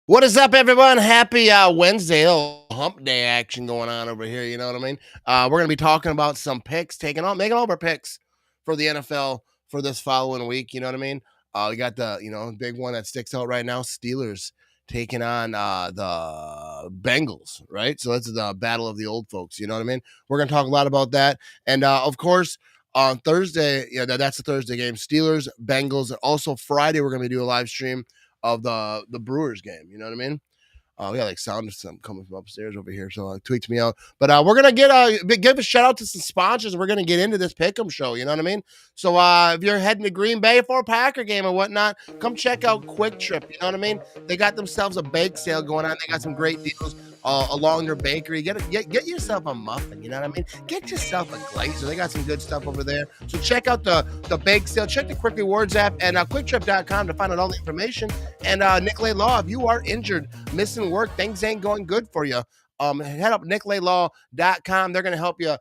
What is up, everyone? Happy Wednesday. Little hump day action going on over here. You know what I mean? We're going to be talking about some picks, making all of our picks for the NFL for this following week. You know what I mean? We got the, big one that sticks out right now, Steelers taking on the Bengals, right? So that's the battle of the old folks. You know what I mean? We're going to talk a lot about that. And, of course, on Thursday, that's the Thursday game, Steelers, Bengals. Also Friday, we're going to do a live stream of the Brewers game. You know what I mean? We got like sound coming from upstairs over here, so it tweaked me out. But we're gonna give a shout out to some sponsors. We're gonna get into this Pick'em Show. You know what I mean? So if you're heading to Green Bay for a Packer game or whatnot, come check out Kwik Trip. You know what I mean? They got themselves a bake sale going on. They got some great deals along their bakery. Get yourself a muffin. You know what I mean? Get yourself a glazer. They got some good stuff over there. So check out the bake sale. Check the Quick Rewards app and QuikTrip.com to find out all the information. And Nicolet Law, if you are injured, missing work, things ain't going good for you, head up NicoletLaw.com. They're going to help you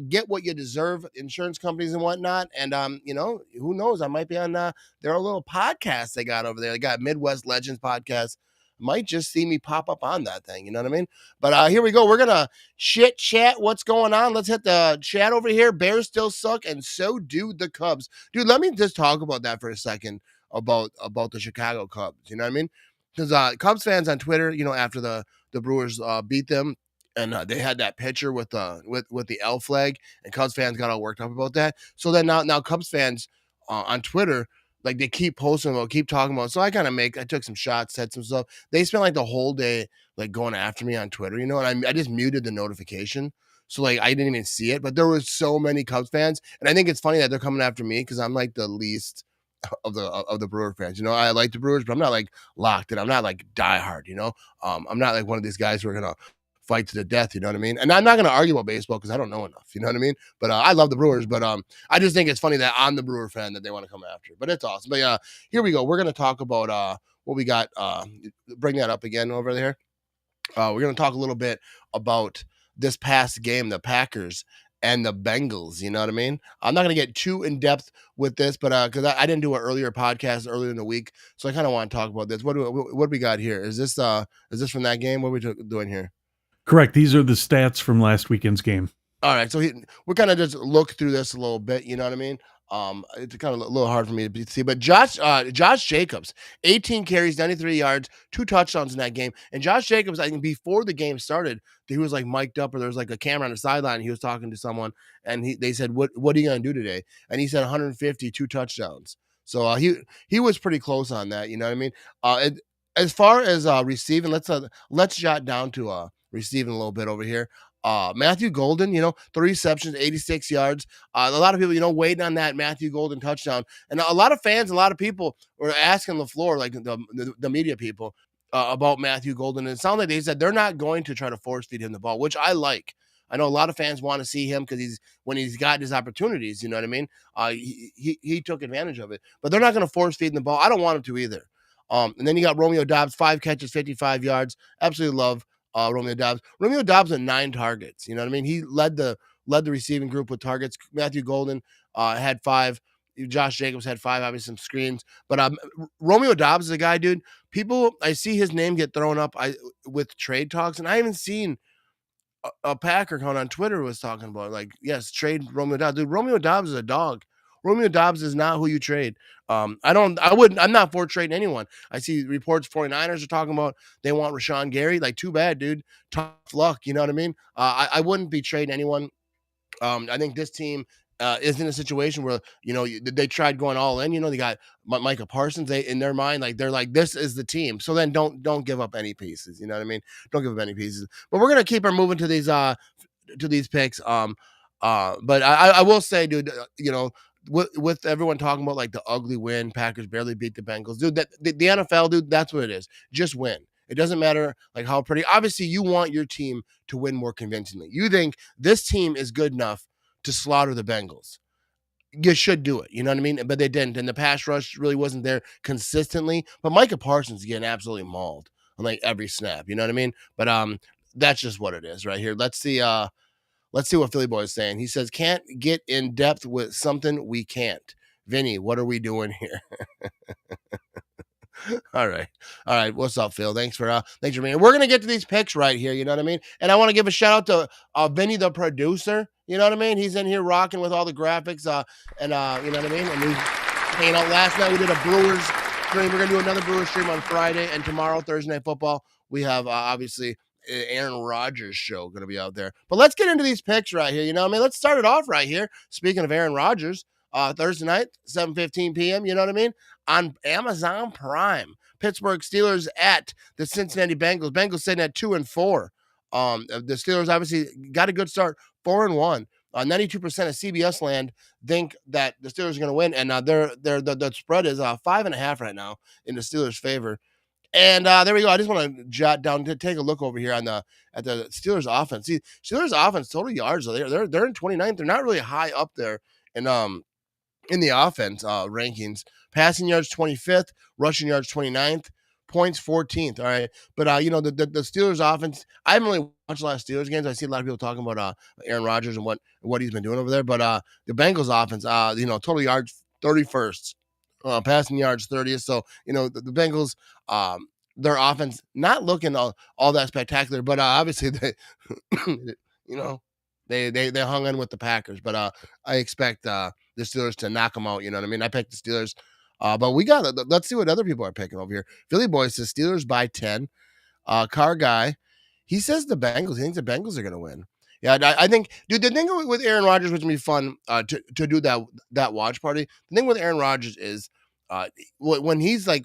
get what you deserve, insurance companies and whatnot. And, who knows? I might be on their little podcast they got over there. They got Midwest Legends podcast. Might just see me pop up on that thing. You know what I mean? But here we go. We're going to chat what's going on. Let's hit the chat over here. Bears still suck, and so do the Cubs. Dude, let me just talk about that for a second about the Chicago Cubs. You know what I mean? Because Cubs fans on Twitter, after the Brewers beat them, and they had that picture with the L flag, and Cubs fans got all worked up about that. So then now Cubs fans on Twitter, like, they keep posting about, keep talking about. So I took some shots, said some stuff. They spent like the whole day like going after me on Twitter, and I just muted the notification. So like I didn't even see it, but there was so many Cubs fans, and I think it's funny that they're coming after me because I'm like the least of the Brewer fans. I like the Brewers, but I'm not like locked in. I'm not like diehard, I'm not like one of these guys who are gonna fight to the death, you know what I mean? And I'm not gonna argue about baseball because I don't know enough, you know what I mean? But I love the Brewers, but I just think it's funny that I'm the Brewer fan that they want to come after. But it's awesome. But here we go. We're gonna talk about what we got. Bring that up again over there. We're gonna talk a little bit about this past game, the Packers and the Bengals. You know what I mean? I'm not going to get too in depth with this, but because I didn't do an earlier podcast earlier in the week, so I kind of want to talk about this. What do we got here? Is this from that game? What are we doing here? Correct. These are the stats from last weekend's game. All right, so we're kind of just look through this a little bit. You know what I mean? It's kind of a little hard for me to see, but Josh Jacobs, 18 carries, 93 yards, 2 touchdowns in that game. And Josh Jacobs, I think before the game started, he was like mic'd up, or there was like a camera on the sideline. And he was talking to someone, and they said, "What are you gonna do today?" And he said 150, 2 touchdowns. So he was pretty close on that. You know what I mean? As far as receiving, let's jot down to receiving a little bit over here. Matthew Golden, 3 receptions, 86 yards. A lot of people, waiting on that Matthew Golden touchdown. And a lot of fans, a lot of people were asking LaFleur, like the media people, about Matthew Golden. And it sounded like they said they're not going to try to force feed him the ball, which I like. I know a lot of fans want to see him because when he's got his opportunities, you know what I mean? He took advantage of it. But they're not going to force feed him the ball. I don't want him to either. And then you got Romeo Doubs, 5 catches, 55 yards. Absolutely love Romeo Doubs. Romeo Doubs had 9 targets. You know what I mean? He led the receiving group with targets. Matthew Golden had 5. Josh Jacobs had 5, obviously some screens. But Romeo Doubs is a guy, dude. I see his name get thrown up with trade talks, and I haven't seen a Packer account on Twitter was talking about, like, yes, trade Romeo Doubs. Dude, Romeo Doubs is a dog. Romeo Dobbs is not who you trade. I'm not for trading anyone. I see reports 49ers are talking about they want Rashawn Gary. Like, too bad, dude. Tough luck. You know what I mean? I wouldn't be trading anyone. I think this team is in a situation where they tried going all in. They got Micah Parsons. They in their mind, like they're like, this is the team. So then don't give up any pieces. You know what I mean? Don't give up any pieces. But we're gonna keep her moving to these picks. But I will say, dude, with everyone talking about like the ugly win, Packers barely beat the Bengals, dude. That the NFL, dude, that's what it is. Just win. It doesn't matter like how pretty. Obviously, you want your team to win more convincingly. You think this team is good enough to slaughter the Bengals. You should do it. You know what I mean? But they didn't. And the pass rush really wasn't there consistently. But Micah Parsons getting absolutely mauled on like every snap. You know what I mean? But that's just what it is right here. Let's see what Philly Boy is saying. He says, can't get in depth with something we can't. Vinny, what are we doing here? All right. What's up, Phil? Thanks for being. We're gonna get to these picks right here. You know what I mean? And I want to give a shout out to Vinny, the producer. You know what I mean? He's in here rocking with all the graphics. And you know what I mean? And we hanging out last night. We did a Brewers stream. We're gonna do another Brewers stream on Friday, and tomorrow, Thursday Night Football, we have obviously Aaron Rodgers show gonna be out there. But let's get into these picks right here. You know what I mean? Let's start it off right here. Speaking of Aaron Rodgers. Thursday night, 7:15 p.m., you know what I mean? On Amazon Prime. Pittsburgh Steelers at the Cincinnati Bengals. Bengals sitting at 2-4. The Steelers obviously got a good start, 4-1. 92% of CBS land think that the Steelers are going to win, and the spread is 5.5 right now in the Steelers' favor. And there we go. I just want to jot down to take a look over here at the Steelers offense. See, Steelers offense total yards, they're in 29th. They're not really high up there in the offense rankings. Passing yards 25th, rushing yards 29th, points 14th. All right. But the Steelers offense, I haven't really watched a lot of Steelers games. I see a lot of people talking about Aaron Rodgers and what he's been doing over there. But the Bengals offense, total yards 31st, passing yards 30th. So the Bengals, their offense not looking all that spectacular, but obviously they they hung in with the Packers. But I expect the Steelers to knock them out. You know what I mean? I picked the Steelers. But let's see what other people are picking over here. Philly Boy says Steelers by 10. Car Guy, he says the Bengals. He thinks the Bengals are going to win. Yeah, I think, dude, the thing with Aaron Rodgers, which would be fun to do that watch party. The thing with Aaron Rodgers is when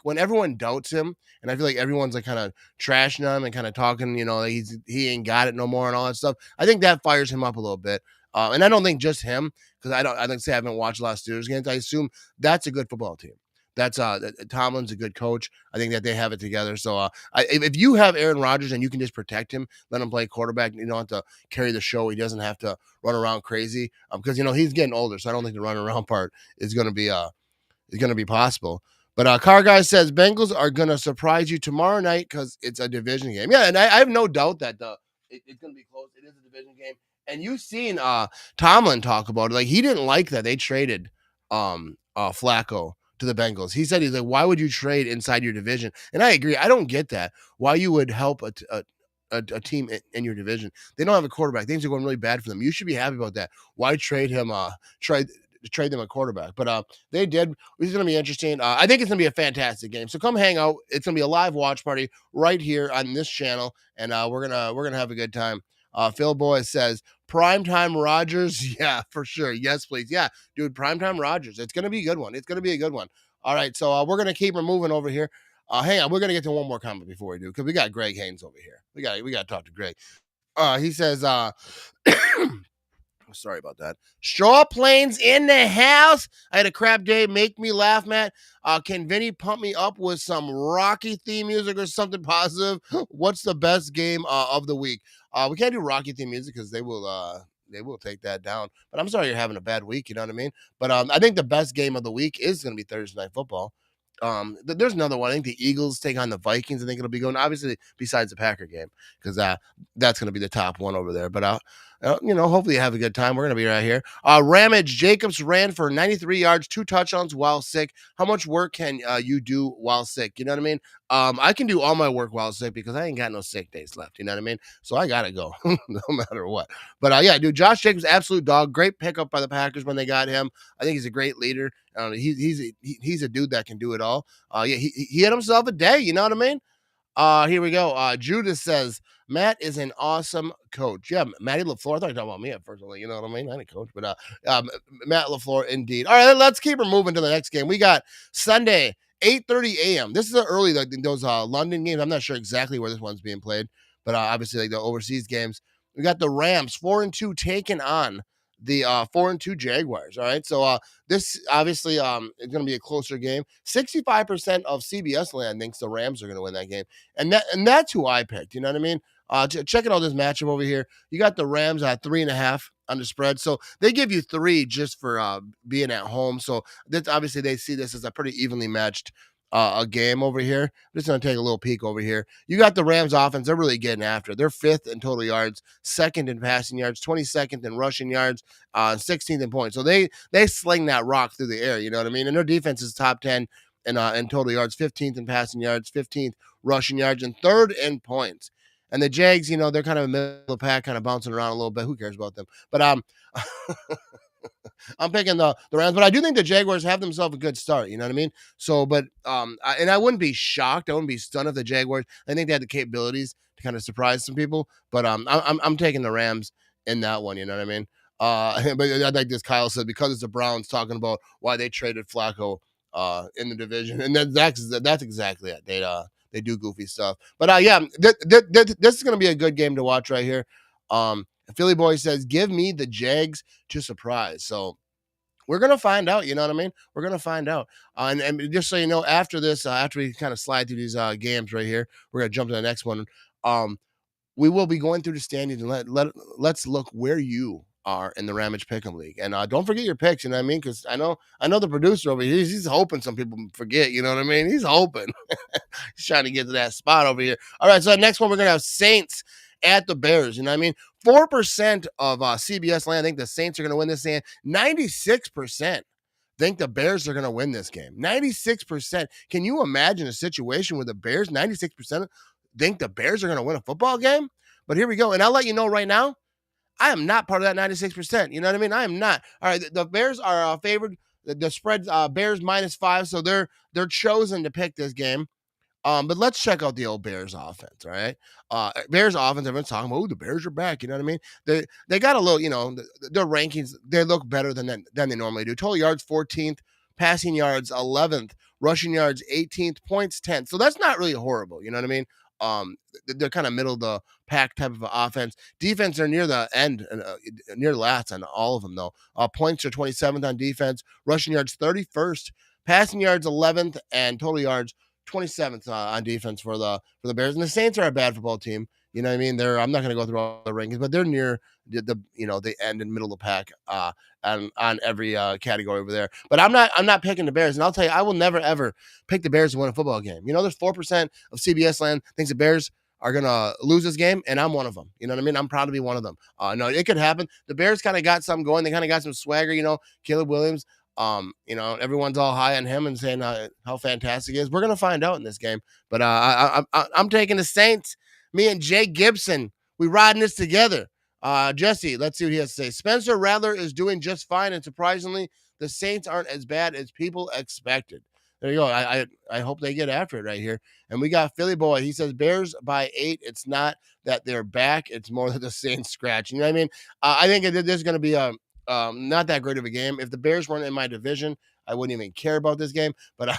when everyone doubts him, and I feel like everyone's like kind of trashing him and kind of talking, like he ain't got it no more and all that stuff. I think that fires him up a little bit. And I don't think just him, because I haven't watched a lot of Steelers games. I assume that's a good football team. That's Tomlin's a good coach. I think that they have it together. So if you have Aaron Rodgers and you can just protect him, let him play quarterback, you don't have to carry the show. He doesn't have to run around crazy because he's getting older. So I don't think the run around part is going to be possible. But Car Guy says Bengals are going to surprise you tomorrow night because it's a division game. Yeah, and I have no doubt that it's going to be close. It is a division game. And you've seen Tomlin talk about it. Like, he didn't like that they traded Flacco to the Bengals. He's like, why would you trade inside your division? And I agree. I don't get that. Why you would help a team in your division? They don't have a quarterback. Things are going really bad for them. You should be happy about that. Why trade him? Trade them a quarterback, but they did. It's going to be interesting. I think it's going to be a fantastic game. So come hang out. It's going to be a live watch party right here on this channel, and we're gonna have a good time. Phil Boy says primetime Rodgers. Yeah, for sure. Yes, please. Yeah, dude, primetime Rodgers. It's going to be a good one. It's going to be a good one. All right, so we're going to keep her moving over here. Hang on, we're going to get to one more comment before we do, because we got Greg Haynes over here. We got to talk to Greg. He says, sorry about that. Straw Plains in the house. I had a crap day. Make me laugh, Matt. Can Vinny pump me up with some Rocky theme music or something positive? What's the best game of the week? We can't do Rocky theme music because they will take that down. But I'm sorry you're having a bad week. You know what I mean? But I think the best game of the week is going to be Thursday Night Football. There's another one. I think the Eagles take on the Vikings. I think it'll be going, obviously, besides the Packer game, because that's going to be the top one over there. But hopefully you have a good time. We're going to be right here. Ramage Jacobs ran for 93 yards, 2 touchdowns while sick. How much work can you do while sick? You know what I mean? I can do all my work while sick because I ain't got no sick days left. You know what I mean? So I got to go no matter what. But yeah, dude, Josh Jacobs, absolute dog. Great pickup by the Packers when they got him. I think he's a great leader. He's a dude that can do it all. Yeah, he had himself a day. You know what I mean? Here we go. Judas says Matt is an awesome coach. Yeah, Matty LaFleur. I thought you were talking about me at first. You know what I mean? I ain't a coach, but Matt LaFleur indeed. All right, let's keep her moving to the next game. We got Sunday, 8:30 a.m. This is early, like those London games. I'm not sure exactly where this one's being played, but obviously like the overseas games. We got the Rams 4-2 taking on the 4-2 Jaguars. All right, so this obviously is going to be a closer game. 65% of CBS land thinks the Rams are going to win that game, and that's who I picked. You know what I mean? Checking out this matchup over here, you got the Rams at 3.5 on the spread, so they give you 3 just for being at home. So that's obviously they see this as a pretty evenly matched a game over here. I'm just going to take a little peek over here. You got the Rams offense. They're really getting after it. They're 5th in total yards, 2nd in passing yards, 22nd in rushing yards, 16th in points. So they sling that rock through the air. You know what I mean? And their defense is top 10 in total yards, 15th in passing yards, 15th rushing yards, and 3rd in points. And the Jags, they're kind of a middle of the pack, kind of bouncing around a little bit. Who cares about them? But I'm picking the Rams, but I do think the Jaguars have themselves a good start. You know what I mean? So, but I wouldn't be shocked. I wouldn't be stunned if the Jaguars. I think they had the capabilities to kind of surprise some people. But I'm taking the Rams in that one. You know what I mean? But I like this. Kyle said because it's the Browns talking about why they traded Flacco in the division, and that's exactly it. They do goofy stuff. But yeah, this is going to be a good game to watch right here. Philly Boy says, give me the Jags to surprise. So we're going to find out. You know what I mean? We're going to find out. And just so you know, after this, after we kind of slide through these games right here, we're going to jump to the next one. We will be going through the standings and let's look where you are in the Ramage Pick'em League. And don't forget your picks, you know what I mean? Because I know the producer over here, he's hoping some people forget, you know what I mean? He's hoping. He's trying to get to that spot over here. All right, so the next one, we're going to have Saints at the Bears, you know what I mean? 4% of CBS land think the Saints are going to win this game. 96% think the Bears are going to win this game. 96%. Can you imagine a situation where the Bears, 96% think the Bears are going to win a football game? But here we go. And I'll let you know right now, I am not part of that 96%. You know what I mean? I am not. All right, the Bears are favored. The spread Bears -5, so they're chosen to pick this game. But let's check out the old Bears offense, all right? Bears offense, everyone's talking about, the Bears are back, you know what I mean? They got a little, their rankings, they look better than they normally do. Total yards, 14th, passing yards, 11th, rushing yards, 18th, points, 10th. So that's not really horrible, you know what I mean? They're kind of middle of the pack type of offense. Defense are near the end, near last on all of them, though. Points are 27th on defense, rushing yards 31st, passing yards 11th, and total yards 27th on defense for the Bears. And the Saints are a bad football team. You know what I mean? I'm not going to go through all the rankings, but they're near the end and middle of the pack on every category over there. But I'm not picking the Bears, and I'll tell you, I will never ever pick the Bears to win a football game. There's 4% of CBS land thinks the Bears are gonna lose this game, and I'm one of them. You know what I mean? I'm proud to be one of them. No, it could happen. The Bears kind of got something going. They kind of got some swagger. Caleb Williams. Everyone's all high on him and saying how fantastic he is. We're gonna find out in this game. But I'm taking the Saints. Me and Jay Gibson, we riding this together. Jesse, let's see what he has to say. Spencer Rattler is doing just fine, and surprisingly, the Saints aren't as bad as people expected. There you go. I hope they get after it right here. And we got Philly Boy. He says Bears by 8. It's not that they're back. It's more that the Saints scratch. You know what I mean? I think this is going to be not that great of a game. If the Bears weren't in my division, I wouldn't even care about this game. But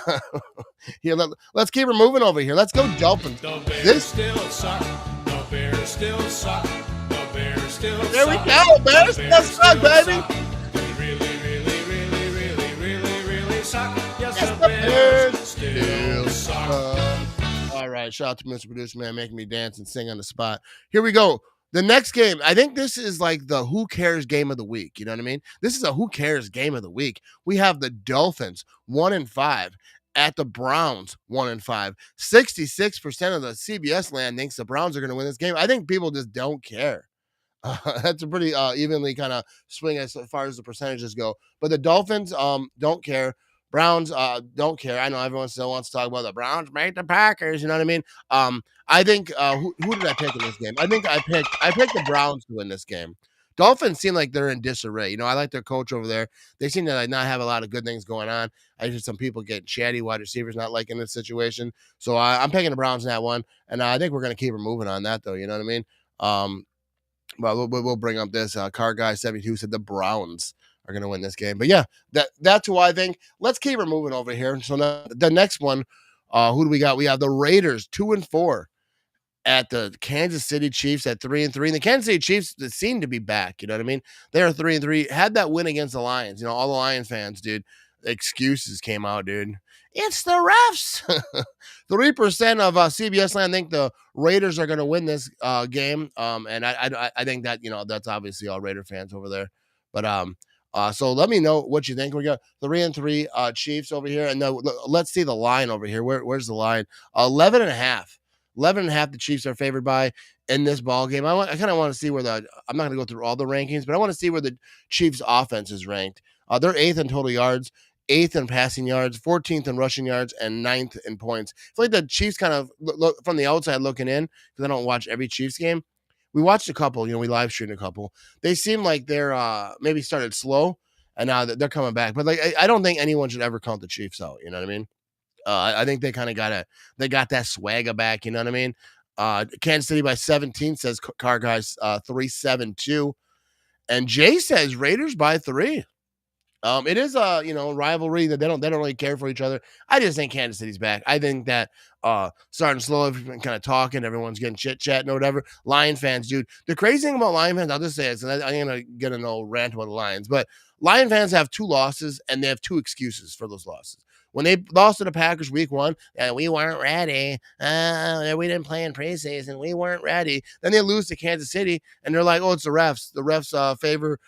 here, let's keep her moving over here. Let's go Dolphins. The Bears still suck. The Bears still suck. The Bears still suck. There we go. Bears still suck, baby. Really suck. Yes, the Bears still suck. All right. Shout out to Mr. Producer Man making me dance and sing on the spot. Here we go. The next game, I think this is like the who cares game of the week. You know what I mean? This is a who cares game of the week. We have the Dolphins 1-5 at the Browns 1-5. 66% of the CBS land thinks the Browns are going to win this game. I think people just don't care. That's a pretty evenly kind of swing as far as the percentages go. But the Dolphins don't care. Browns don't care. I know everyone still wants to talk about the Browns make the Packers. You know what I mean? I think who did I pick in this game? I think I picked the Browns to win this game. Dolphins seem like they're in disarray. You know, I like their coach over there. They seem to like not have a lot of good things going on. I just some people getting chatty, wide receivers not liking this situation. So I'm picking the Browns in that one, and I think we're going to keep her moving on that though. You know what I mean? Well, we'll bring up this car guy 72 said the Browns are going to win this game. But yeah, that's who I think. Let's keep her moving over here. So now, the next one, who do we got? We have the Raiders 2-4 at the Kansas City Chiefs at 3-3. And the Kansas City Chiefs seem to be back. You know what I mean? They are 3-3. Had that win against the Lions. You know, all the Lions fans, dude. Excuses came out, dude. It's the refs. 3% of CBS land think the Raiders are going to win this game. And I think that, you know, that's obviously all Raider fans over there. But so let me know what you think. We got 3-3 Chiefs over here, and let's see the line over here. Where's the line? 11.5. 11.5 the Chiefs are favored by in this ball game. I kind of want to see where I'm not going to go through all the rankings, but I want to see where the Chiefs offense is ranked. They're 8th in total yards, 8th in passing yards, 14th in rushing yards, and 9th in points. I feel like the Chiefs kind of look from the outside looking in, because I don't watch every Chiefs game. We watched a couple, you know, we live streamed a couple. They seem like they're maybe started slow, and now they're coming back. But like, I don't think anyone should ever count the Chiefs out. You know what I mean? I think they kind of got that swagger back. You know what I mean? Kansas City by 17 says Car Guys 3-7-2, and Jay says Raiders by 3. It is a rivalry that they don't really care for each other. I just think Kansas City's back. I think that starting slow, kind of talking, everyone's getting chit chat and whatever. Lion fans, dude. The crazy thing about Lion fans, I'll just say this, and I'm gonna get an old rant about the Lions, but Lion fans have 2 losses and they have 2 excuses for those losses. When they lost to the Packers week 1, we weren't ready. We didn't play in preseason. We weren't ready. Then they lose to Kansas City, and they're like, oh, it's the refs. The refs favor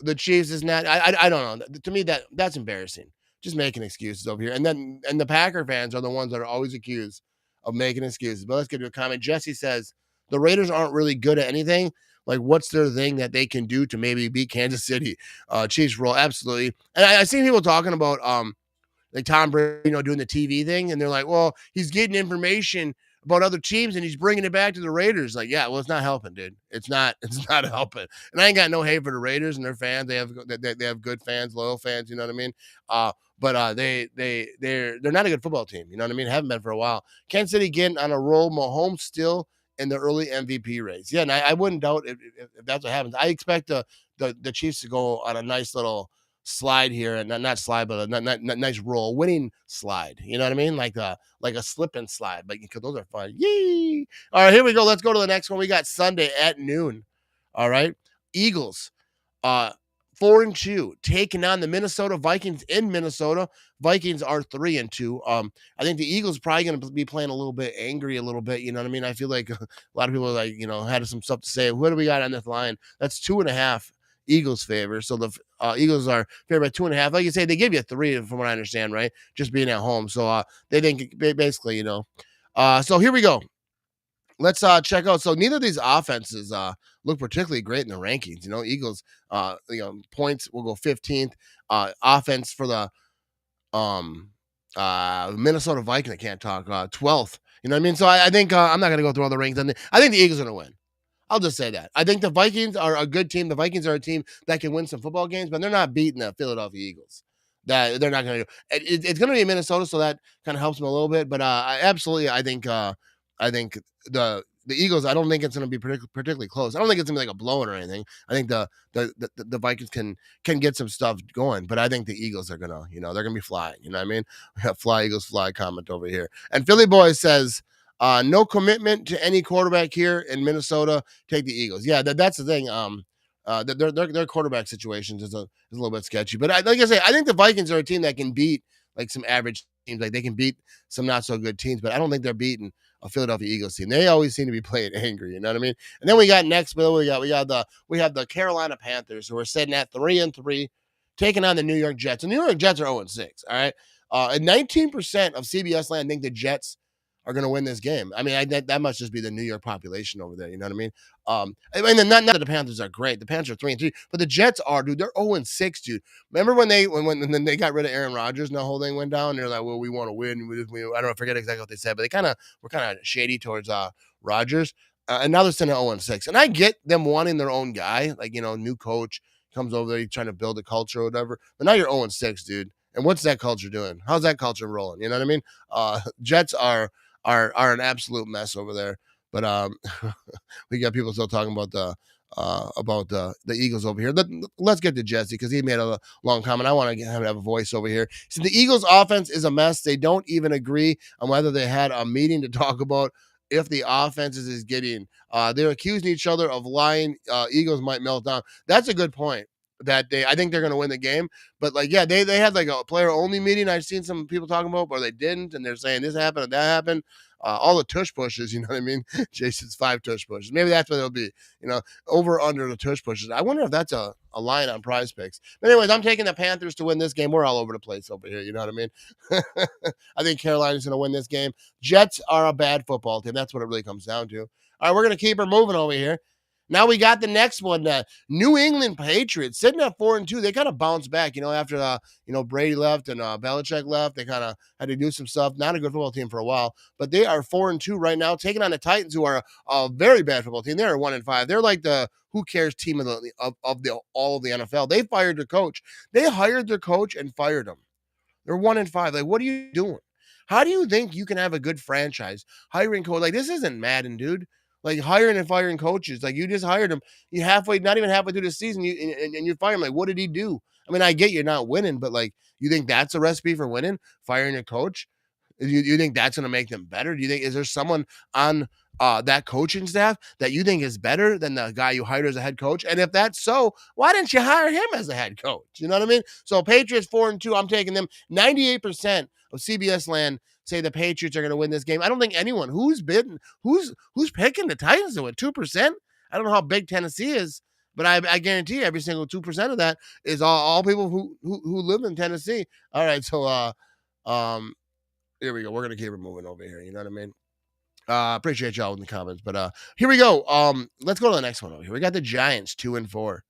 the Chiefs is not. I don't know. To me, that's embarrassing. Just making excuses over here. And the Packer fans are the ones that are always accused of making excuses. But let's get to a comment. Jesse says the Raiders aren't really good at anything. Like, what's their thing that they can do to maybe beat Kansas City? Chiefs roll, absolutely. And I seen people talking about like Tom Brady, doing the TV thing, and they're like, well, he's getting information about other teams and he's bringing it back to the Raiders. Like, yeah, well, it's not helping, dude. It's not helping. And I ain't got no hate for the Raiders and their fans. They have good fans, loyal fans. You know what I mean? But they're not a good football team. You know what I mean? Haven't been for a while. Kansas City getting on a roll. Mahomes still in the early MVP race. Yeah, and I wouldn't doubt if that's what happens. I expect the Chiefs to go on a nice little slide here, and not slide, but a nice roll, winning slide. You know what I mean? Like a slip and slide. But because those are fun. Yee! All right, here we go. Let's go to the next one. We got Sunday at noon. All right, Eagles, 4-2, taking on the Minnesota Vikings in Minnesota. Vikings are 3-2. I think the Eagles are probably going to be playing a little bit angry, a little bit. You know what I mean? I feel like a lot of people are like, had some stuff to say. What do we got on this line? That's 2.5. Eagles favor. So the Eagles are favored by 2.5. Like you say, they give you 3 from what I understand, right? Just being at home. So they think basically, so here we go. Let's check out. So neither of these offenses look particularly great in the rankings. Eagles, points will go 15th. Offense for the Minnesota Vikings, I can't talk, 12th. You know what I mean? So I think I'm not going to go through all the rankings. I think the Eagles are going to win. I'll just say that. I think the Vikings are a good team. The Vikings are a team that can win some football games, but they're not beating the Philadelphia Eagles. That they're not going to do. It's going to be in Minnesota, so that kind of helps them a little bit. But I think the Eagles, I don't think it's going to be particularly close. I don't think it's going to be like a blowout or anything. I think the Vikings can get some stuff going, but I think the Eagles are going to, they're going to be flying. You know what I mean? We have Fly Eagles Fly comment over here. And Philly Boy says, no commitment to any quarterback here in Minnesota. Take the Eagles. Yeah, that's the thing. Their quarterback situations is a little bit sketchy. But like I say, I think the Vikings are a team that can beat like some average teams. Like they can beat some not so good teams, but I don't think they're beating a Philadelphia Eagles team. They always seem to be playing angry. You know what I mean? And then we got next, Bill. We have the Carolina Panthers, who are sitting at 3-3, taking on the New York Jets. And the New York Jets are 0-6. All right, and 19% of CBS land think the Jets are going to win this game. I mean, that must just be the New York population over there. You know what I mean? I mean, not that the Panthers are great. The Panthers are 3-3, but the Jets are, dude. They're 0-6, dude. Remember when they got rid of Aaron Rodgers and the whole thing went down? They're like, well, we want to win. I don't know, I forget exactly what they said, but they were kind of shady towards Rodgers. And now they're sitting at 0-6. And I get them wanting their own guy, like, new coach comes over there, he's trying to build a culture or whatever. But now you're 0-6, dude. And what's that culture doing? How's that culture rolling? You know what I mean? Jets are an absolute mess over there. But we got people still talking about the Eagles over here. Let's get to Jesse because he made a long comment. I want to have a voice over here. So the Eagles offense is a mess. They don't even agree on whether they had a meeting to talk about if the offense is getting. They're accusing each other of lying. Eagles might melt down. That's a good point. I think they're going to win the game. But they had like a player only meeting. I've seen some people talking about, or they didn't, and they're saying this happened and that happened. All the tush pushes, you know what I mean? Jason's 5 tush pushes. Maybe that's what it'll be, over under the tush pushes. I wonder if that's a line on Prize Picks. But anyways, I'm taking the Panthers to win this game. We're all over the place over here, you know what I mean? I think Carolina's going to win this game. Jets are a bad football team. That's what it really comes down to. All right, we're going to keep her moving over here. Now we got the next one, New England Patriots sitting at 4-2. They kind of bounced back, after Brady left and Belichick left. They kind of had to do some stuff. Not a good football team for a while, but they are 4-2 right now, taking on the Titans, who are a very bad football team. They're 1-5. They're like the who cares team of all of the NFL. They fired their coach. They hired their coach and fired him. They're 1-5. Like, what are you doing? How do you think you can have a good franchise hiring coach? Like, this isn't Madden, dude. Like hiring and firing coaches. Like you just hired him. You not even halfway through the season, and you fire him. Like, what did he do? I mean, I get you're not winning, but you think that's a recipe for winning? Firing a coach? You think that's going to make them better? Do you think is there someone on that coaching staff that you think is better than the guy you hired as a head coach? And if that's so, why didn't you hire him as a head coach? You know what I mean? So Patriots 4-2. I'm taking them. 98% of CBS land say the Patriots are going to win this game. I don't think anyone who's picking the Titans to win 2%. I don't know how big Tennessee is, but I guarantee every single 2% of that is all people who live in Tennessee. All right, so here we go. We're gonna keep it moving over here. You know what I mean? Appreciate y'all in the comments, but here we go. Let's go to the next one over here. We got the Giants 2-4.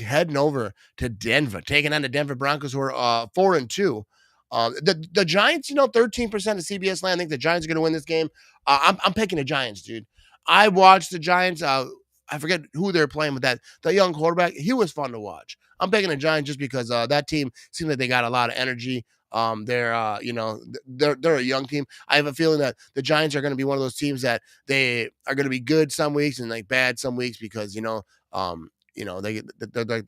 Heading over to Denver, taking on the Denver Broncos, who are 4-2. The Giants, 13% of CBS land. I think the Giants are going to win this game. I'm picking the Giants, dude. I watched the Giants. I forget who they're playing with that young quarterback. He was fun to watch. I'm picking the Giants just because that team seems like they got a lot of energy. They're a young team. I have a feeling that the Giants are going to be one of those teams that they are going to be good some weeks and like bad some weeks because they're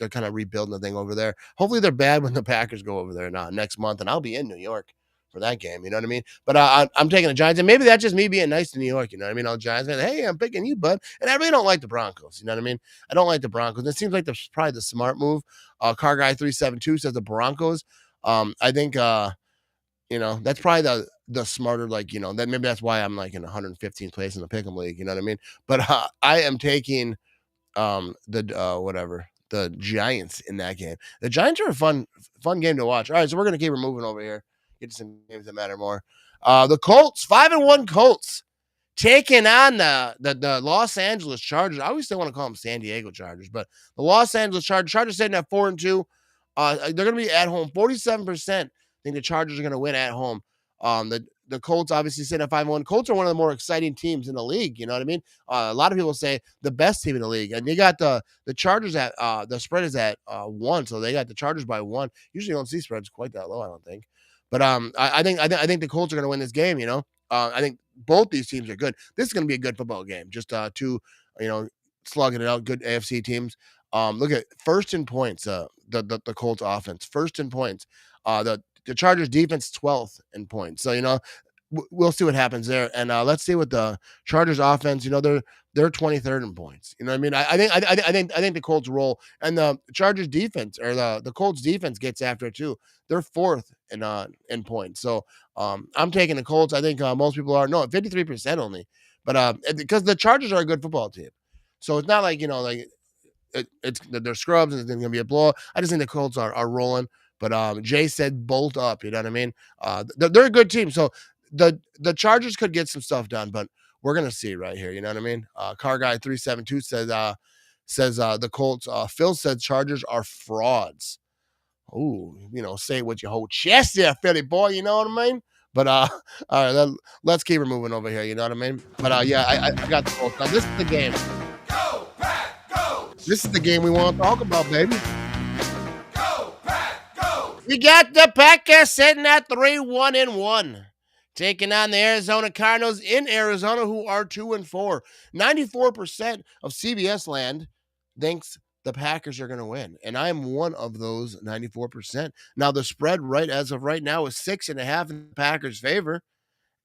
kind of rebuilding the thing over there. Hopefully they're bad when the Packers go over there next month, and I'll be in New York for that game. You know what I mean? But I'm taking the Giants, and maybe that's just me being nice to New York. You know what I mean? All Giants fans, hey, I'm picking you, bud. And I really don't like the Broncos. You know what I mean? I don't like the Broncos. It seems like that's probably the smart move. Car Guy 372 says the Broncos. I think that's probably the smarter, that maybe that's why I'm like in 115th place in the Pick'em League. You know what I mean? But I am taking the Giants in that game. The Giants are a fun game to watch. All right, so we're gonna keep moving over here. Get to some games that matter more. The Colts, 5-1 Colts, taking on the Los Angeles Chargers. I always still want to call them San Diego Chargers, but the Los Angeles Chargers sitting at 4-2. They're gonna be at home. 47% think the Chargers are gonna win at home. The Colts obviously sit at 5-1. Colts are one of the more exciting teams in the league. You know what I mean? A lot of people say the best team in the league, and you got the Chargers at the spread is at 1, so they got the Chargers by 1. Usually, you don't see spreads quite that low, I don't think. But I think the Colts are going to win this game. I think both these teams are good. This is going to be a good football game. Just two, slugging it out. Good AFC teams. Look at first in points. The Colts offense first in points. The Chargers defense 12th in points. So, we'll see what happens there. And let's see what the Chargers offense, they're 23rd in points. You know what I mean? I think the Colts roll, and the Chargers defense or the Colts defense gets after it too. They're 4th in points. So I'm taking the Colts. I think most people are 53% only, but because the Chargers are a good football team. So it's not like, they're scrubs and it's going to be a blow. I just think the Colts are rolling. But Jay said bolt up, you know what I mean? They're a good team. So the Chargers could get some stuff done, but we're gonna see right here. You know what I mean? Car guy 372 says the Colts. Phil said Chargers are frauds. Ooh, say it with your whole chest there, Philly boy. You know what I mean? But all right, let's keep it moving over here. You know what I mean? But yeah, I got the Colts. Now this is the game. Go, Pack, go! This is the game we want to talk about, baby. Go, Pack, go! We got the Packers sitting at 3-1-1, taking on the Arizona Cardinals in Arizona, who are 2-4. 94% of CBS land thinks the Packers are going to win, and I am one of those 94%. Now the spread as of right now is 6.5 in the Packers' favor.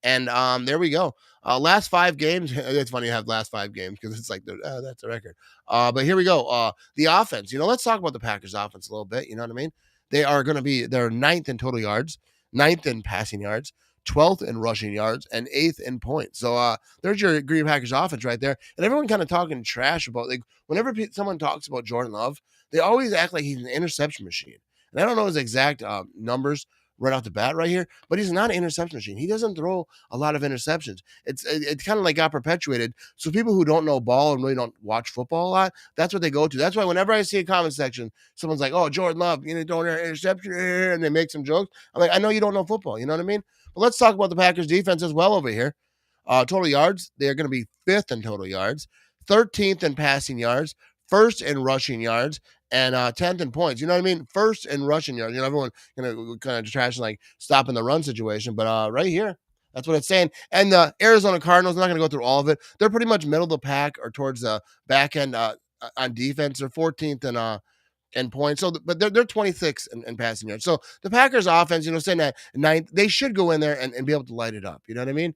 And there we go. Last 5 games. It's funny to have last 5 games because it's like that's a record. But here we go. The offense. Let's talk about the Packers' offense a little bit. You know what I mean? They're 9th in total yards, 9th in passing yards, 12th in rushing yards, and 8th in points. So there's your Green Packers offense right there. And everyone kind of talking trash about, like, whenever someone talks about Jordan Love, they always act like he's an interception machine. And I don't know his exact numbers right off the bat right here, but he's not an interception machine. He doesn't throw a lot of interceptions. It's kind of like got perpetuated. So people who don't know ball and really don't watch football a lot, that's what they go to. That's why whenever I see a comment section, someone's like, "Oh, Jordan Love, throwing an interception," and they make some jokes. I'm like, I know you don't know football. You know what I mean? But let's talk about the Packers defense as well over here. Total yards, they're going to be 5th in total yards, 13th in passing yards, 1st in rushing yards, and 10th in points. You know what I mean? 1st in rushing yards. Everyone kind of trashing like stopping the run situation, but right here, that's what it's saying. And the Arizona Cardinals, I'm not going to go through all of it. They're pretty much middle of the pack or towards the back end on defense. They're 14th in points. So, but they're 26th in passing yards. So the Packers offense, saying that 9th, they should go in there and be able to light it up. You know what I mean?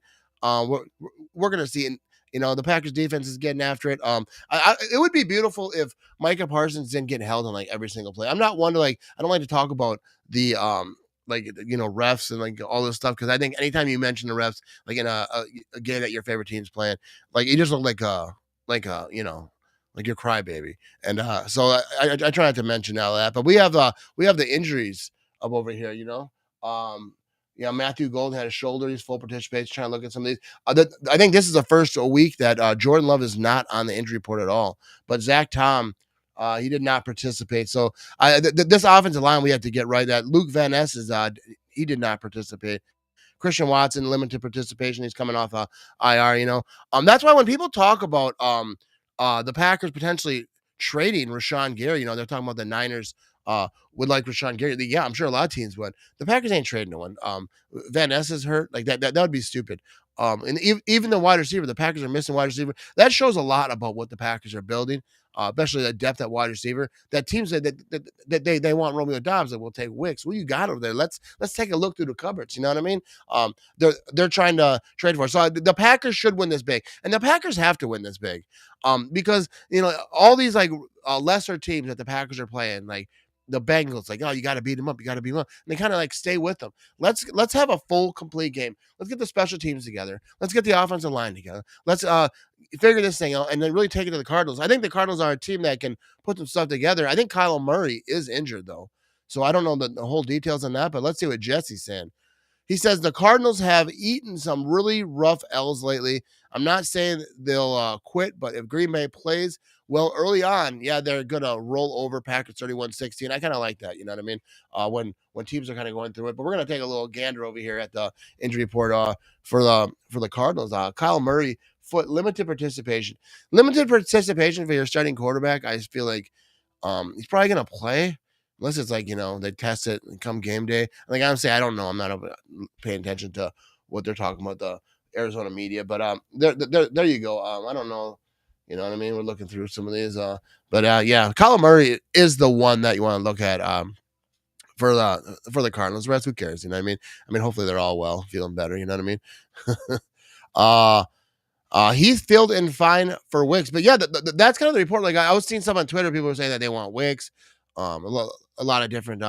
We're going to see. The Packers defense is getting after it. It would be beautiful if Micah Parsons didn't get held on like every single play. I'm not one to I don't like to talk about the refs and like all this stuff, because I think anytime you mention the refs, like in a game that your favorite team's playing, like you just look like your crybaby. And so I try not to mention all that, but we have the injuries up over here. Matthew Golden had a shoulder. He's full participation. Trying to look at some of these. I think this is the first week that Jordan Love is not on the injury report at all. But Zach Tom, he did not participate. So this offensive line we have to get right. That Luke Van Ness he did not participate. Christian Watson, limited participation. He's coming off IR. That's why when people talk about the Packers potentially trading Rashawn Gary, they're talking about the Niners would like Rashawn Gary. Yeah, I'm sure a lot of teams would. The Packers ain't trading no one. Van Ness is hurt. Like that would be stupid. And even the wide receiver, the Packers are missing wide receiver. That shows a lot about what the Packers are building, especially the depth at wide receiver. That teams that they want Romeo Dobbs, that will take Wicks. Well, you got over there. Let's take a look through the cupboards. You know what I mean? They're trying to trade for it. So the Packers should win this big, and the Packers have to win this big, because all these lesser teams that the Packers are playing, like the Bengals, like, oh, you got to beat them up. You got to beat them up. And they kind of stay with them. Let's have a full, complete game. Let's get the special teams together. Let's get the offensive line together. Let's figure this thing out and then really take it to the Cardinals. I think the Cardinals are a team that can put some stuff together. I think Kyler Murray is injured, though. So I don't know the whole details on that, but let's see what Jesse's saying. He says the Cardinals have eaten some really rough L's lately. I'm not saying they'll quit, but if Green Bay plays well early on, yeah, they're going to roll over Packers 31-16. I kind of like that, you know what I mean? When teams are kind of going through it. But we're going to take a little gander over here at the injury report for the Cardinals. Kyle Murray, foot, limited participation. Limited participation for your starting quarterback. I just feel like he's probably going to play. Unless it's they test it and come game day. Like I'm saying, I don't know. I'm not paying attention to what they're talking about, the Arizona media. But there you go. I don't know. You know what I mean? We're looking through some of these. But yeah, Kyler Murray is the one that you want to look at for the Cardinals. The rest, who cares? You know what I mean? Hopefully they're all well, feeling better. You know what I mean? He's filled in fine for Wicks. But yeah, that's kind of the report. Like I was seeing some on Twitter. People were saying that they want Wicks. A lot of different,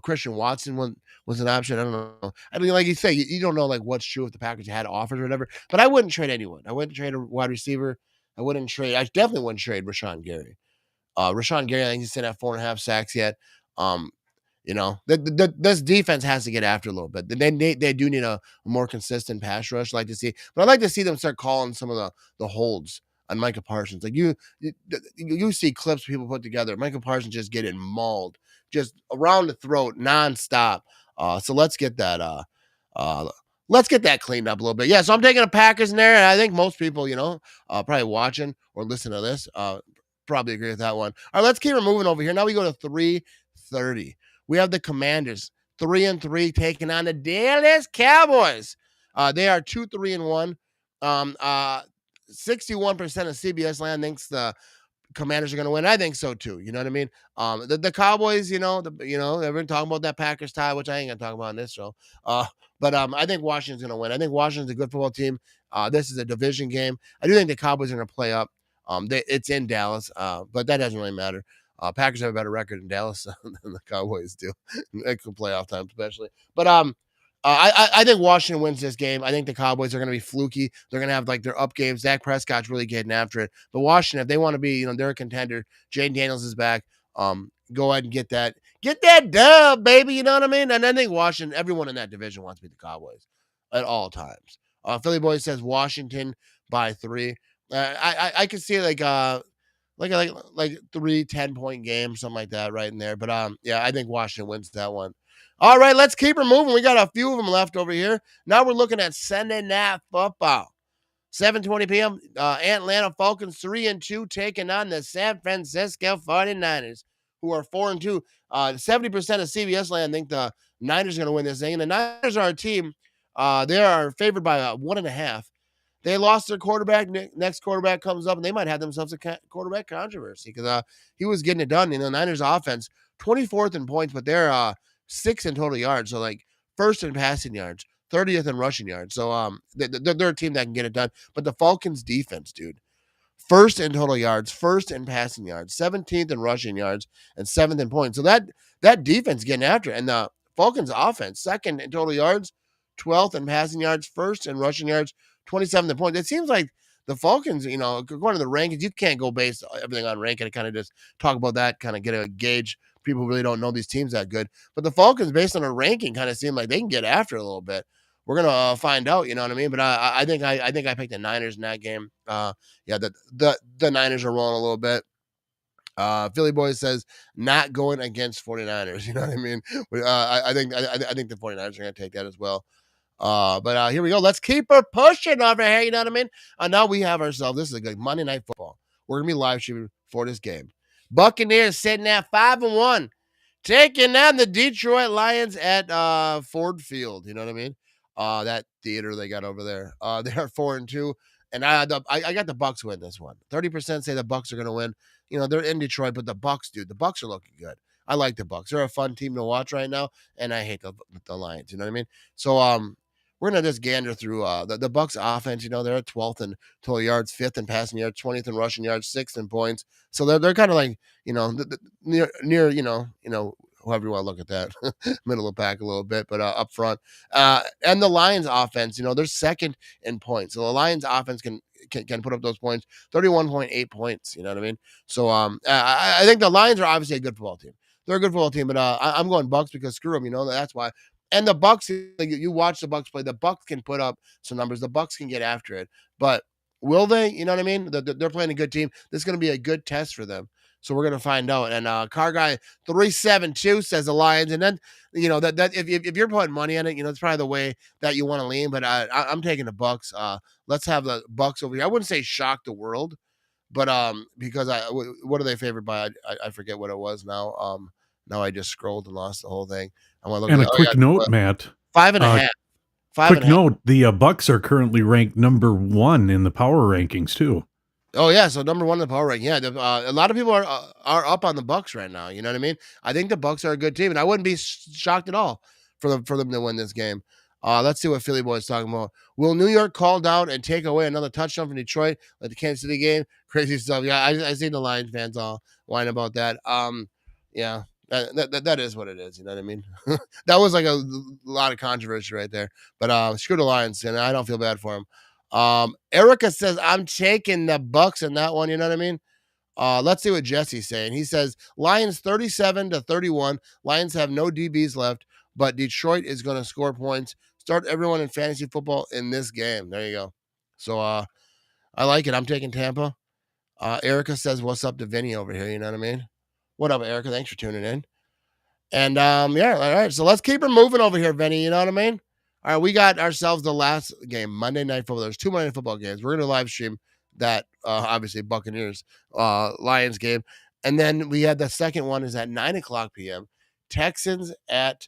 Christian Watson was an option. I don't know. Like you say, you don't know what's true if the Packers had offers or whatever. But I wouldn't trade anyone. I wouldn't trade a wide receiver. I definitely wouldn't trade Rashawn Gary. Rashawn Gary, I think he's sitting at 4.5 sacks yet. This defense has to get after a little bit. They do need a more consistent pass rush. I'd like to see, but I'd like to see them start calling some of the holds on Micah Parsons. Like you see clips people put together. Micah Parsons just getting mauled, just around the throat, nonstop. So let's get that. Let's get that cleaned up a little bit. Yeah, so I'm taking the Packers in there, and I think most people, probably watching or listening to this, probably agree with that one. All right, let's keep it moving over here. Now we go to 3:30. We have the Commanders 3-3 taking on the Dallas Cowboys. They are 2-3-1. 61% of CBS land thinks the Commanders are going to win. I think so too. You know what I mean? The Cowboys, they've been talking about that Packers tie, which I ain't going to talk about on this show. But I think Washington's going to win. I think Washington's a good football team. This is a division game. I do think the Cowboys are going to play up. It's in Dallas, but that doesn't really matter. Packers have a better record in Dallas than the Cowboys do. It could playoff time, especially. But I think Washington wins this game. I think the Cowboys are going to be fluky. They're going to have like their up games. Dak Prescott's really getting after it. But Washington, if they want to be, they're a contender. Jane Daniels is back. Go ahead and get that dub, baby. You know what I mean? And I think Washington, everyone in that division wants to beat the Cowboys at all times. Philly Boy says Washington by 3. I could see like 3 10-point games, something like that, right in there. But I think Washington wins that one. All right, let's keep her moving. We got a few of them left over here. Now we're looking at Sunday Night Football. 7:20 p.m. Atlanta Falcons 3-2 taking on the San Francisco 49ers, who are 4-2. 70% of CBS land think the Niners are going to win this thing. And the Niners are a team. They are favored by 1.5. They lost their quarterback. Next quarterback comes up, and they might have themselves a quarterback controversy because he was getting it done. Niners offense, 24th in points, but they're 6th in total yards. So, like, 1st in passing yards, 30th in rushing yards. So, they're a team that can get it done. But the Falcons' defense, dude, 1st in total yards, 1st in passing yards, 17th in rushing yards, and 7th in points. So, that defense getting after it. And the Falcons' offense, 2nd in total yards, 12th in passing yards, 1st in rushing yards, 27th in points. It seems like the Falcons, according to the rankings, you can't go based everything on ranking and kind of just talk about that, kind of get a gauge. People really don't know these teams that good. But the Falcons, based on their ranking, kind of seem like they can get after it a little bit. We're gonna find out, you know what I mean? But I think I picked the Niners in that game. The Niners are rolling a little bit. Philly Boy says not going against 49ers. You know what I mean? I think the 49ers are gonna take that as well. But here we go. Let's keep her pushing over here. You know what I mean? Now we have ourselves. This is a good Monday Night Football. We're gonna be live streaming for this game. Buccaneers sitting at 5-1, taking on the Detroit Lions at Ford Field. You know what I mean? That theater they got over there. They are 4-2, and I got the Bucs win this one. 30% say the Bucs are gonna win. They're in Detroit, but the Bucs, dude, the Bucs are looking good. I like the Bucs. They're a fun team to watch right now, and I hate the Lions. You know what I mean? So we're gonna just gander through the Bucs offense. They're at 12th in total yards, 5th in passing yards, 20th in rushing yards, 6th in points. So they're kind of like near however you want to look at that, middle of the pack a little bit, but up front. And the Lions offense, they're 2nd in points. So the Lions offense can put up those points, 31.8 points. You know what I mean? So I think the Lions are obviously a good football team. They're a good football team, but I'm going Bucs because screw them. That's why. And the Bucs, you watch the Bucs play. The Bucs can put up some numbers. The Bucs can get after it, but will they? You know what I mean? They're playing a good team. This is going to be a good test for them. So we're going to find out. And Car Guy 372 says the Lions. And then that if you're putting money on it, it's probably the way that you want to lean. But I'm taking the Bucs. Let's have the Bucs over here. I wouldn't say shock the world, but because what are they favored by? I forget what it was now. Now I just scrolled and lost the whole thing. I want to look. And a quick note, Matt. 5.5. Quick note: the Bucs are currently ranked number 1 in the power rankings too. Oh yeah, so number 1 in the power ranking. Yeah, a lot of people are up on the Bucs right now. You know what I mean? I think the Bucs are a good team, and I wouldn't be shocked at all for them to win this game. Let's see what Philly Boy is talking about. Will New York call down and take away another touchdown from Detroit like the Kansas City game? Crazy stuff. Yeah, I see the Lions fans all whine about that. Yeah. That is what it is. You know what I mean? That was like a lot of controversy right there. But screw the Lions, and I don't feel bad for them. Erica says I'm taking the Bucs in that one. You know what I mean? Let's see what Jesse's saying. He says Lions 37-31. Lions have no DBs left, but Detroit is going to score points. Start everyone in fantasy football in this game. There you go. So I like it. I'm taking Tampa. Erica says, "What's up to Vinny over here?" You know what I mean? What up, Erica? Thanks for tuning in. And yeah, all right. So let's keep it moving over here, Vinny. You know what I mean? All right, we got ourselves the last game, Monday Night Football. There's 2 Monday Night Football games. We're gonna live stream that obviously Buccaneers Lions game. And then we had the second one is at 9:00 p.m. Texans at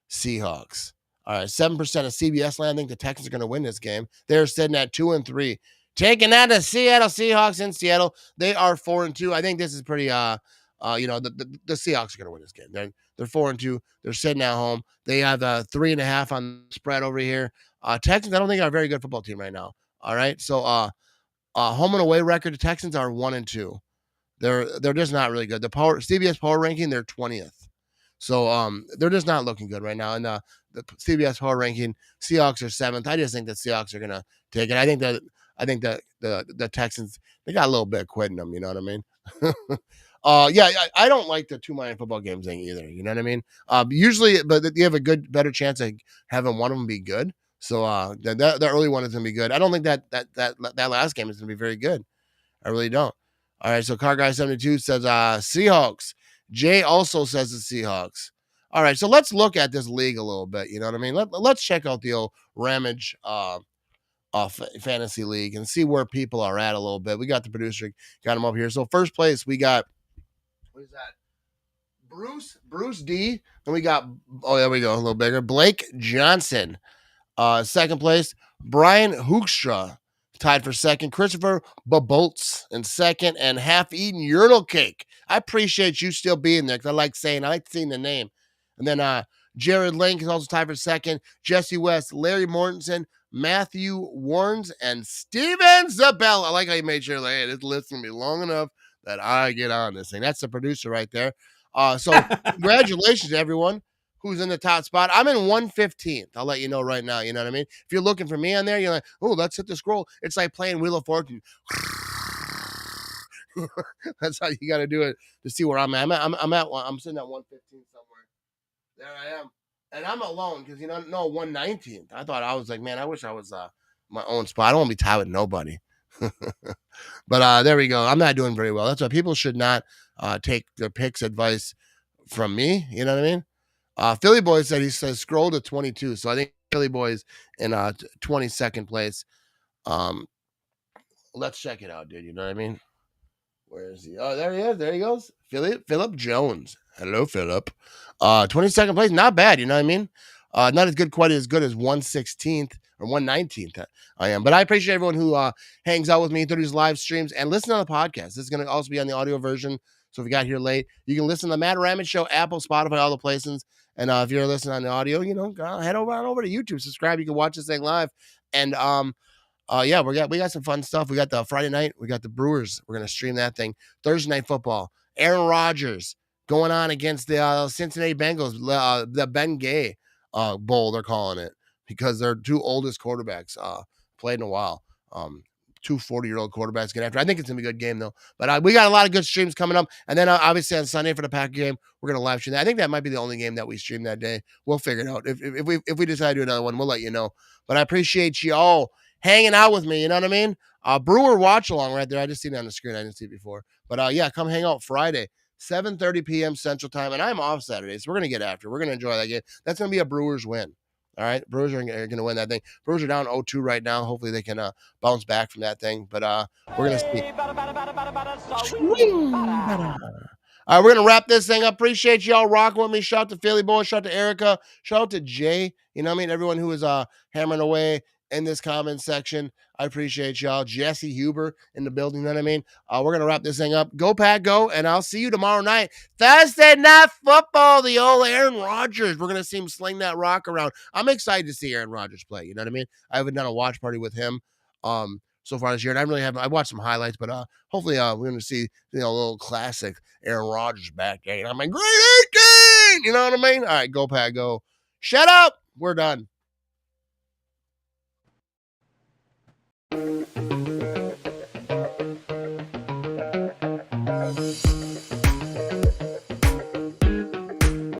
Seahawks. All right, 7% of CBS land think the Texans are going to win this game. They're sitting at 2-3. Taking out the Seattle Seahawks in Seattle. They are 4-2. I think this is pretty the Seahawks are going to win this game. They're 4-2. They're sitting at home. They have 3.5 on the spread over here. Texans, I don't think are a very good football team right now. All right, so home and away record, the Texans are 1-2. They're just not really good. The CBS power ranking, they're 20th. So they're just not looking good right now. And the CBS power ranking, Seahawks are 7th. I just think the Seahawks are gonna take it. I think that the Texans, they got a little bit of quit in them. You know what I mean? I don't like the 2 Monday football games thing either. You know what I mean? Usually, but you have a better chance of having one of them be good. So the early one is gonna be good. I don't think that last game is gonna be very good. I really don't. All right, so Car Guy 72 says Seahawks. Jay also says the Seahawks. All right, so let's look at this league a little bit. You know what I mean? Let's check out the old Ramage fantasy league and see where people are at a little bit. We got the producer, got him up here. So first place, we got, what is that? Bruce D. And we got, oh, there we go, a little bigger. Blake Johnson. Second place, Brian Hoekstra, tied for second. Christopher Babolts in second, and half-eaten urinal cake. I appreciate you still being there because I like seeing the name. And then Jared Link is also tied for second. Jesse West, Larry Mortensen, Matthew Warnes, and Steven Zabel. I like how you made sure, like, hey, this list is going to be long enough that I get on this thing. That's the producer right there. So congratulations to everyone who's in the top spot. I'm in 115th. I'll let you know right now. You know what I mean? If you're looking for me on there, you're like, oh, let's hit the scroll. It's like playing Wheel of Fortune. That's how you got to do it to see where I'm at. I'm sitting at 115 somewhere. There I am. And I'm alone because, 119th. I thought I was like, man, I wish I was my own spot. I don't want to be tied with nobody. But there we go. I'm not doing very well. That's why people should not take their picks advice from me. You know what I mean? Philly Boy says scroll to 22. So I think Philly Boy's in 22nd place. Let's check it out, dude. You know what I mean? Where is he? Oh, there he is. There he goes. Philip Jones. Hello, Philip. 22nd place. Not bad. You know what I mean? Not as good, quite as good as 116th or 119th I am. But I appreciate everyone who hangs out with me through these live streams and listen to the podcast. This is going to also be on the audio version. So if you got here late, you can listen to the Matt Ramage Show, Apple, Spotify, all the places. And if you're listening on the audio, head over to YouTube, subscribe. You can watch this thing live. And we got some fun stuff. We got the Friday night. We got the Brewers. We're gonna stream that thing. Thursday night football. Aaron Rodgers going on against the Cincinnati Bengals. The Ben Gay Bowl, they're calling it, because they're two oldest quarterbacks played in a while. Two 40-year-old quarterbacks get after. I think it's gonna be a good game though. But we got a lot of good streams coming up. And then obviously on Sunday for the Packer game, we're gonna live stream that. I think that might be the only game that we stream that day. We'll figure it out. If we decide to do another one, we'll let you know. But I appreciate you all hanging out with me. You know what I mean? Brewer watch along right there. I just seen it on the screen. I didn't see it before. But come hang out Friday, 7:30 p.m. Central Time, and I'm off Saturday, so we're gonna get after. We're gonna enjoy that game. That's gonna be a Brewers win. All right, Brewers are going to win that thing. Brewers are down 0-2 right now. Hopefully they can bounce back from that thing. But we're going to see. All right, we're going to wrap this thing up. Appreciate y'all rocking with me. Shout out to Philly Boy. Shout out to Erica. Shout out to Jay. You know what I mean? Everyone who is hammering away in this comment section. I appreciate y'all. Jesse Huber in the building. You know what I mean? We're going to wrap this thing up. Go, Pack, go. And I'll see you tomorrow night. Thursday Night Football. The old Aaron Rodgers. We're going to see him sling that rock around. I'm excited to see Aaron Rodgers play. You know what I mean? I haven't done a watch party with him so far this year. And I watched some highlights, but hopefully we're going to see a little classic Aaron Rodgers back there. And I'm like, great 18! You know what I mean? All right, go, Pack, go. Shut up. We're done.